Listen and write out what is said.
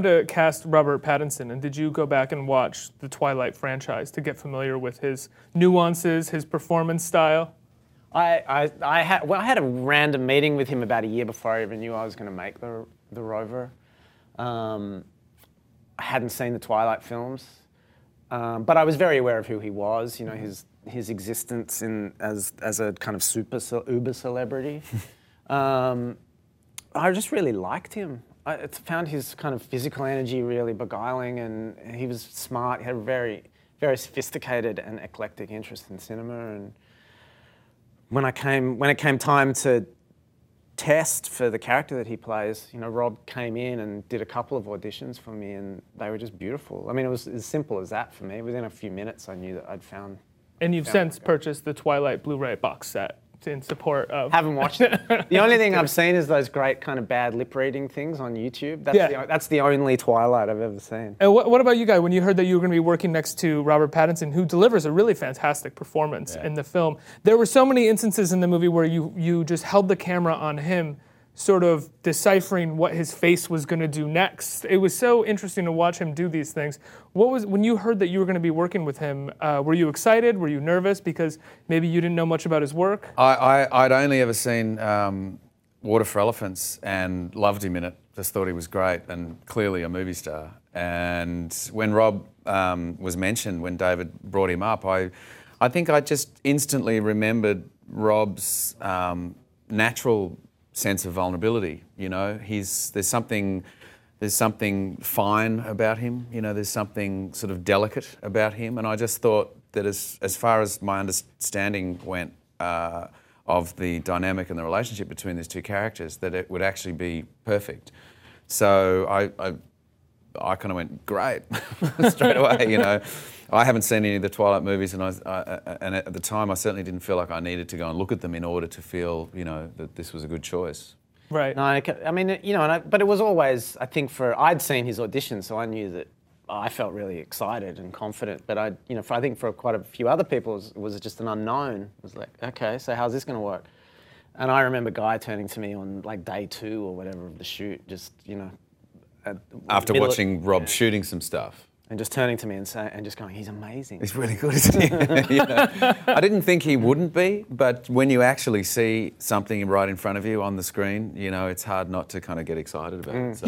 to cast Robert Pattinson, and did you go back and watch the Twilight franchise to get familiar with his nuances, his performance style? I had a random meeting with him about a year before I even knew I was going to make the Rover. I hadn't seen the Twilight films, but I was very aware of who he was. You know, his existence as a kind of uber celebrity. I just really liked him. I found his kind of physical energy really beguiling, and he was smart. He had a very, very sophisticated and eclectic interest in cinema. And when it came time to test for the character that he plays, you know, Rob came in and did a couple of auditions for me, and they were just beautiful. I mean, it was as simple as that for me. Within a few minutes, I knew that I'd found. And you've since purchased the Twilight Blu-ray box set in support of... Haven't watched it. The only thing I've seen is those great kind of bad lip reading things on YouTube. That's the only Twilight I've ever seen. And what about you guys? When you heard that you were going to be working next to Robert Pattinson, who delivers a really fantastic performance in the film, there were so many instances in the movie where you just held the camera on him, sort of deciphering what his face was going to do next. It was so interesting to watch him do these things. When you heard that you were going to be working with him, were you excited? Were you nervous because maybe you didn't know much about his work? I'd only ever seen Water for Elephants and loved him in it. Just thought he was great and clearly a movie star. And when Rob was mentioned, when David brought him up, I think I just instantly remembered Rob's natural sense of vulnerability. You know, there's something fine about him. You know, there's something sort of delicate about him, and I just thought that as far as my understanding went of the dynamic and the relationship between these two characters, that it would actually be perfect. So I kind of went, great, straight away. You know, I haven't seen any of the Twilight movies, and and at the time I certainly didn't feel like I needed to go and look at them in order to feel, you know, that this was a good choice. Right. No, I mean, you know, but it was always, I think, I'd seen his audition, so I knew that I felt really excited and confident. But I think for quite a few other people, it was just an unknown. It was like, okay, so how's this going to work? And I remember Guy turning to me on like day 2 or whatever of the shoot, just, you know, after watching Rob shooting some stuff. And just turning to me and just going, he's amazing. He's really good, isn't he? You know, I didn't think he wouldn't be, but when you actually see something right in front of you on the screen, you know, it's hard not to kind of get excited about it. So.